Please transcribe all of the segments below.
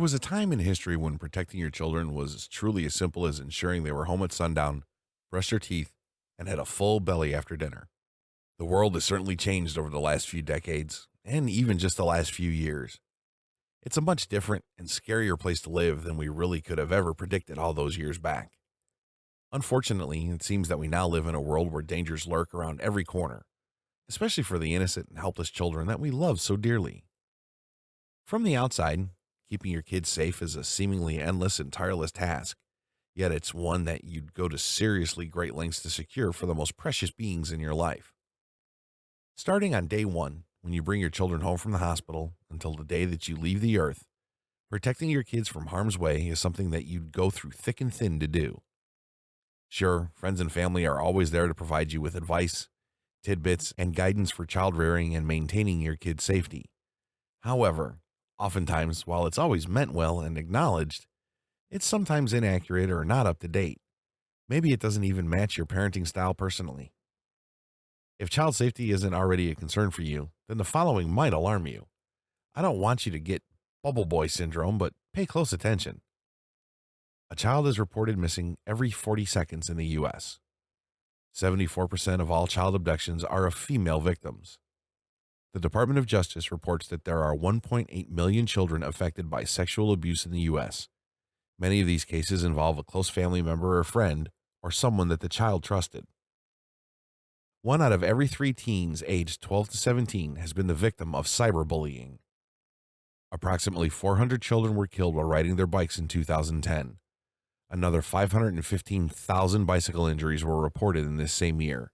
was a time in history when protecting your children was truly as simple as ensuring they were home at sundown, brushed their teeth, and had a full belly after dinner. The world has certainly changed over the last few decades, and even just the last few years. It's a much different and scarier place to live than we really could have ever predicted all those years back. Unfortunately, it seems that we now live in a world where dangers lurk around every corner, especially for the innocent and helpless children that we love so dearly. From the outside, keeping your kids safe is a seemingly endless and tireless task, yet it's one that you'd go to seriously great lengths to secure for the most precious beings in your life. Starting on day one, when you bring your children home from the hospital, until the day that you leave the earth, protecting your kids from harm's way is something that you'd go through thick and thin to do. Sure, friends and family are always there to provide you with advice, tidbits, and guidance for child rearing and maintaining your kids' safety. However, oftentimes, while it's always meant well and acknowledged, it's sometimes inaccurate or not up to date. Maybe it doesn't even match your parenting style personally. If child safety isn't already a concern for you, then the following might alarm you. I don't want you to get bubble boy syndrome, but pay close attention. A child is reported missing every 40 seconds in the U.S. 74% of all child abductions are of female victims. The Department of Justice reports that there are 1.8 million children affected by sexual abuse in the U.S. Many of these cases involve a close family member or friend, or someone that the child trusted. One out of every three teens aged 12 to 17 has been the victim of cyberbullying. Approximately 400 children were killed while riding their bikes in 2010. Another 515,000 bicycle injuries were reported in this same year.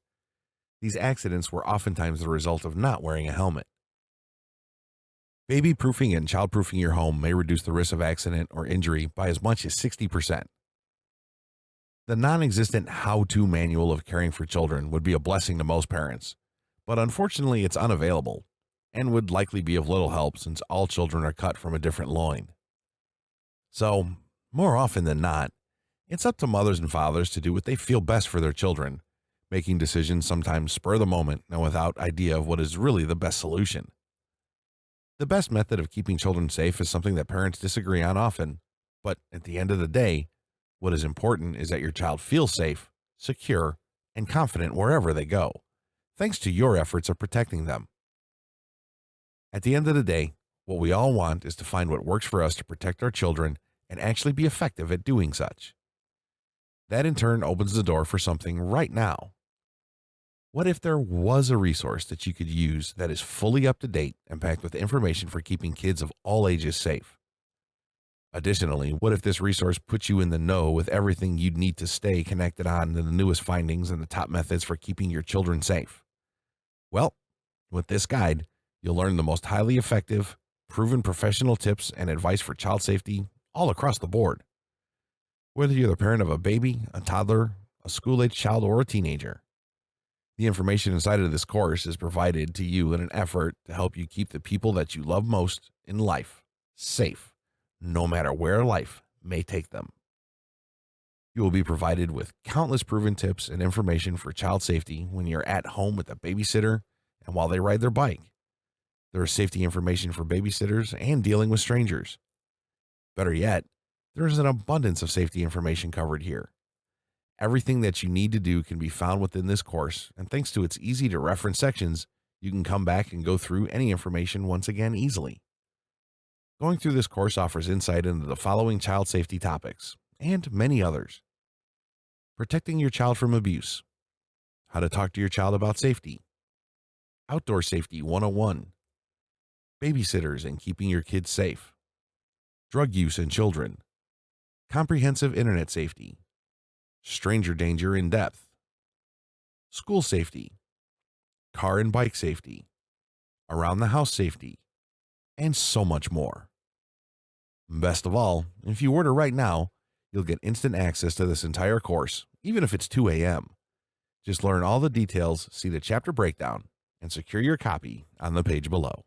These accidents were oftentimes the result of not wearing a helmet. Baby proofing and child proofing your home may reduce the risk of accident or injury by as much as 60%. The non-existent how-to manual of caring for children would be a blessing to most parents, but unfortunately it's unavailable and would likely be of little help since all children are cut from a different loin. So, more often than not, it's up to mothers and fathers to do what they feel best for their children, making decisions sometimes spur of the moment and without idea of what is really the best solution. The best method of keeping children safe is something that parents disagree on often, but at the end of the day, what is important is that your child feels safe, secure, and confident wherever they go, thanks to your efforts of protecting them. At the end of the day, what we all want is to find what works for us to protect our children and actually be effective at doing such. That in turn opens the door for something right now. What if there was a resource that you could use that is fully up to date and packed with information for keeping kids of all ages safe? Additionally, what if this resource puts you in the know with everything you'd need to stay connected on to the newest findings and the top methods for keeping your children safe? Well, with this guide, you'll learn the most highly effective, proven professional tips and advice for child safety all across the board. Whether you're the parent of a baby, a toddler, a school-age child, or a teenager, the information inside of this course is provided to you in an effort to help you keep the people that you love most in life safe, no matter where life may take them. You will be provided with countless proven tips and information for child safety when you're at home with a babysitter and while they ride their bike. There is safety information for babysitters and dealing with strangers. Better yet, there is an abundance of safety information covered here. Everything that you need to do can be found within this course, and thanks to its easy to reference sections, you can come back and go through any information once again easily. Going through this course offers insight into the following child safety topics, and many others. Protecting your child from abuse. How to talk to your child about safety. Outdoor Safety 101. Babysitters and keeping your kids safe. Drug use in children. Comprehensive internet safety. Stranger danger in depth. School safety. Car and bike safety. Around the house safety. And so much more. Best of all, if you order right now, you'll get instant access to this entire course, even if it's 2 a.m. Just learn all the details, see the chapter breakdown, and secure your copy on the page below.